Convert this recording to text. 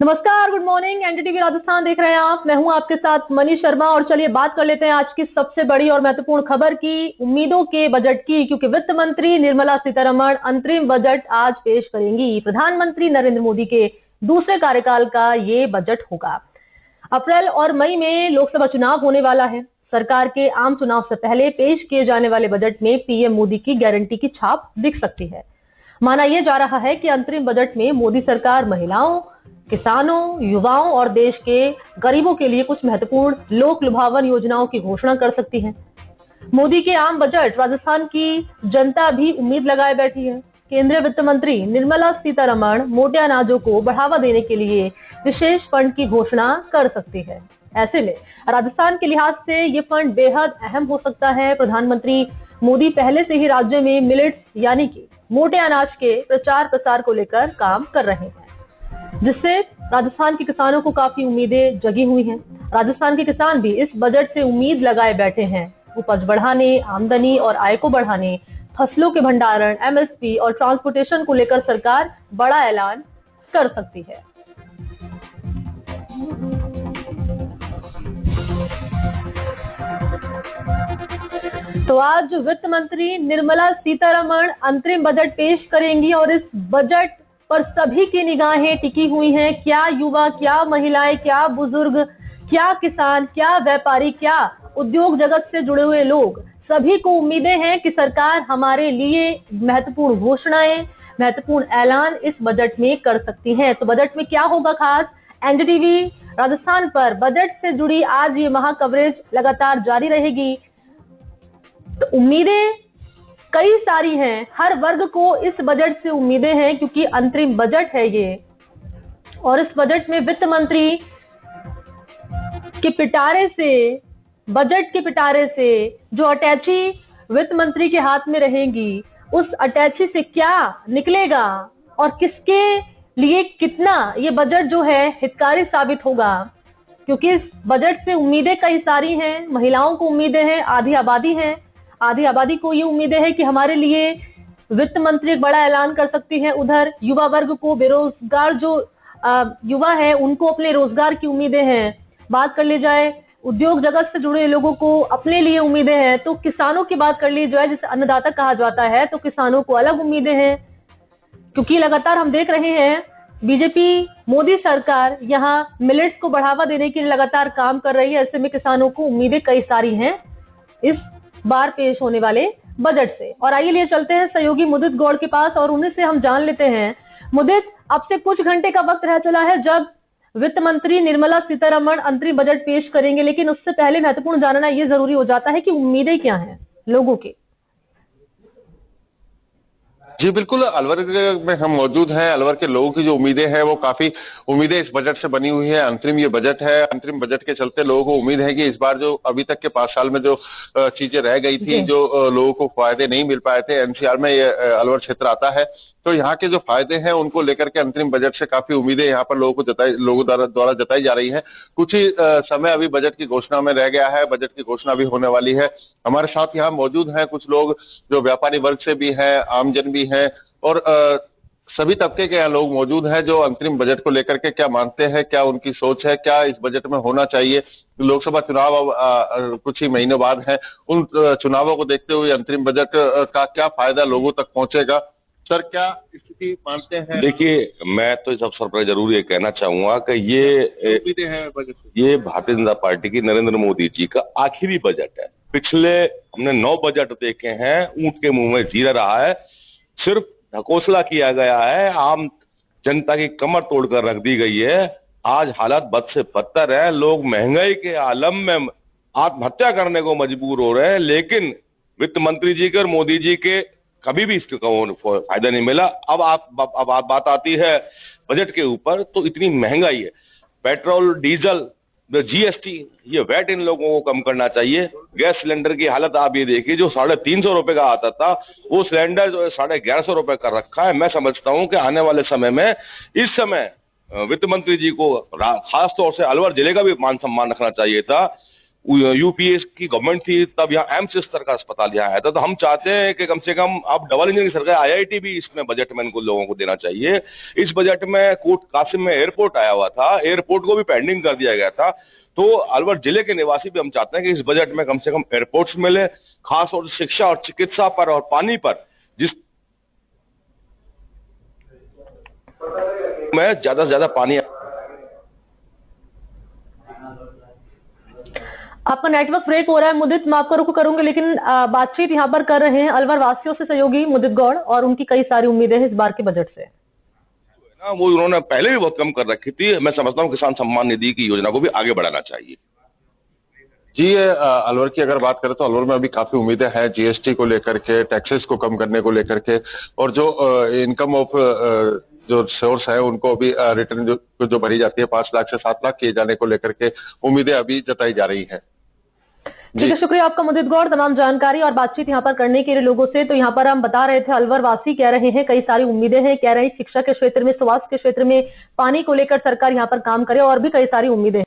नमस्कार, good morning. NDTV Rajasthan देख रहे हैं आप। मैं हूं आपके साथ मनीष शर्मा और चलिए बात कर लेते हैं आज की सबसे बड़ी और महत्वपूर्ण खबर की, उम्मीदों के बजट की। क्योंकि वित्त मंत्री निर्मला सीतारमण अंतरिम बजट आज पेश करेंगी। प्रधानमंत्री नरेंद्र मोदी के दूसरे कार्यकाल का ये बजट होगा। अप्रैल और मई में लोकसभा चुनाव होने वाला है। सरकार के आम चुनाव से पहले पेश किए जाने वाले बजट में पीएम मोदी की गारंटी की छाप दिख सकती है। माना यह जा रहा है कि अंतरिम बजट में मोदी सरकार महिलाओं, किसानों, युवाओं और देश के गरीबों के लिए कुछ महत्वपूर्ण लोक लुभावन योजनाओं की घोषणा कर सकती है। मोदी के आम बजट राजस्थान की जनता भी उम्मीद लगाए बैठी है। केंद्रीय वित्त मंत्री निर्मला सीतारमण मोटे अनाजों को बढ़ावा देने के लिए विशेष फंड की घोषणा कर सकती है। ऐसे में राजस्थान के लिहाज से ये फंड बेहद अहम हो सकता है। प्रधानमंत्री मोदी पहले से ही राज्य में मिलेट्स यानी कि मोटे अनाज के प्रचार प्रसार को लेकर काम कर रहे हैं, जिससे राजस्थान के किसानों को काफी उम्मीदें जगी हुई हैं। राजस्थान के किसान भी इस बजट से उम्मीद लगाए बैठे हैं। उपज बढ़ाने, आमदनी और आय को बढ़ाने, फसलों के भंडारण, एमएसपी और ट्रांसपोर्टेशन को लेकर सरकार बड़ा ऐलान कर सकती है। तो आज वित्त मंत्री निर्मला सीतारमण अंतरिम बजट पेश करेंगी और इस बजट पर सभी की निगाहें टिकी हुई हैं। क्या युवा, क्या महिलाएं, क्या बुजुर्ग, क्या किसान, क्या व्यापारी, क्या उद्योग जगत से जुड़े हुए लोग, सभी को उम्मीदें हैं कि सरकार हमारे लिए महत्वपूर्ण घोषणाएं, महत्वपूर्ण ऐलान इस बजट में कर सकती है। तो बजट में क्या होगा खास, एनडीटीवी राजस्थान पर बजट से जुड़ी आज ये महा कवरेज लगातार जारी रहेगी। तो उम्मीदें कई सारी हैं, हर वर्ग को इस बजट से उम्मीदें हैं क्योंकि अंतरिम बजट है ये। और इस बजट में वित्त मंत्री के पिटारे से, बजट के पिटारे से जो अटैची वित्त मंत्री के हाथ में रहेगी, उस अटैची से क्या निकलेगा और किसके लिए कितना ये बजट जो है हितकारी साबित होगा। क्योंकि इस बजट से उम्मीदें कई सारी हैं। महिलाओं को उम्मीदें हैं, आधी आबादी है, आधी आबादी को ये उम्मीदें हैं कि हमारे लिए वित्त मंत्री एक बड़ा ऐलान कर सकती है। उधर युवा वर्ग को, बेरोजगार जो युवा है, उनको अपने रोजगार की उम्मीदें हैं। बात कर ली जाए उद्योग जगत से जुड़े लोगों को अपने लिए उम्मीदें हैं। तो किसानों की बात कर ली जाए, जिसे अन्नदाता कहा जाता है, तो किसानों को अलग उम्मीदें हैं। क्योंकि लगातार हम देख रहे हैं बीजेपी मोदी सरकार यहाँ मिलेट्स को बढ़ावा देने के लिए लगातार काम कर रही है। ऐसे में किसानों को उम्मीदें कई सारी हैं इस बार पेश होने वाले बजट से। और आइए लिए चलते हैं सहयोगी मुदित गौड़ के पास और उन्हीं से हम जान लेते हैं। मुदित, अब से कुछ घंटे का वक्त रह चला है जब वित्त मंत्री निर्मला सीतारमण अंतरिम बजट पेश करेंगे, लेकिन उससे पहले महत्वपूर्ण जानना यह जरूरी हो जाता है कि उम्मीदें क्या हैं लोगों की। जी बिल्कुल, अलवर में हम मौजूद हैं। अलवर के लोगों की जो उम्मीदें हैं वो काफी उम्मीदें इस बजट से बनी हुई है। अंतरिम ये बजट है। अंतरिम बजट के चलते लोगों को उम्मीद है कि इस बार जो अभी तक के 5 साल में जो चीजें रह गई थी, जो लोगों को फायदे नहीं मिल पाए थे, एनसीआर में ये अलवर क्षेत्र आता है, तो यहाँ के जो फायदे हैं उनको लेकर के अंतरिम बजट से काफी उम्मीदें यहाँ पर लोगों द्वारा जताई जा रही है। कुछ ही समय अभी बजट की घोषणा में रह गया है। बजट की घोषणा भी होने वाली है। हमारे साथ यहाँ मौजूद हैं कुछ लोग जो व्यापारी वर्ग से भी हैं, आमजन भी हैं और सभी तबके के यहाँ लोग मौजूद हैं जो अंतरिम बजट को लेकर के क्या मानते हैं, क्या उनकी सोच है, क्या इस बजट में होना चाहिए। लोकसभा चुनाव अब कुछ ही महीनों बाद है। उन चुनावों को देखते हुए अंतरिम बजट का क्या फायदा लोगों तक पहुंचेगा, सर क्या स्थिति मानते हैं? देखिए, मैं तो इस अवसर पर जरूर ये कहना चाहूंगा कि ये भारतीय जनता पार्टी की नरेंद्र मोदी जी का आखिरी बजट है। पिछले हमने 9 बजट देखे हैं, ऊंट के मुंह में जीरा रहा है, सिर्फ ढकोसला किया गया है, आम जनता की कमर तोड़कर रख दी गई है। आज हालात बद से बदतर है। लोग महंगाई के आलम में आत्महत्या करने को मजबूर हो रहे हैं, लेकिन वित्त मंत्री जी के और मोदी जी के कभी भी इसका फायदा नहीं मिला। अब बात आती है बजट के ऊपर, तो इतनी महंगाई है, पेट्रोल, डीजल, जीएसटी, ये वैट इन लोगों को कम करना चाहिए। गैस सिलेंडर की हालत आप ये देखिए, जो 350 रुपए का आता था वो सिलेंडर जो है 1150 रुपए कर रखा है। मैं समझता हूं कि आने वाले समय में, इस समय वित्त मंत्री जी को खास तौर से अलवर जिले का भी मान सम्मान रखना चाहिए था। यूपीए की गवर्नमेंट थी तब यहाँ एम्स स्तर का अस्पताल यहाँ आया था। तो हम चाहते हैं कि कम से कम अब डबल इंजन की सरकार, आईआईटी भी इसमें बजट में इनको लोगों को देना चाहिए। इस बजट में कोट कासिम में एयरपोर्ट आया हुआ था, एयरपोर्ट को भी पेंडिंग कर दिया गया था। तो अलवर जिले के निवासी भी हम चाहते हैं कि इस बजट में कम से कम एयरपोर्ट्स मिले, खास और शिक्षा और चिकित्सा पर और पानी पर, जिस में ज्यादा से ज्यादा पानी। आपका नेटवर्क ब्रेक हो रहा है मुदित, मैं आपको रुक करूंगी, लेकिन बातचीत यहाँ पर कर रहे हैं अलवर वासियों से सहयोगी मुदित गौड़, और उनकी कई सारी उम्मीदें हैं इस बार के बजट से। वो उन्होंने पहले भी बहुत कम कर रखी थी। मैं समझता हूँ किसान सम्मान निधि की योजना को भी आगे बढ़ाना चाहिए। जी, अलवर की अगर बात करें तो अलवर में अभी काफी उम्मीदें हैं जीएसटी को लेकर के, टैक्सेस को कम करने को लेकर के, और जो इनकम ऑफ जो सोर्स है उनको अभी रिटर्न जो भरी जाती है 5 लाख से 7 लाख किए जाने को लेकर के उम्मीदें अभी जताई जा रही हैं। ठीक है, शुक्रिया आपका मुदित गौड़ तमाम जानकारी और बातचीत यहाँ पर करने के लिए लोगों से। तो यहाँ पर हम बता रहे थे अलवर वासी कह रहे हैं कई सारी उम्मीदें हैं, कह रहे हैं शिक्षा के क्षेत्र में, स्वास्थ्य के क्षेत्र में, पानी को लेकर सरकार यहाँ पर काम करे, और भी कई सारी उम्मीदें हैं।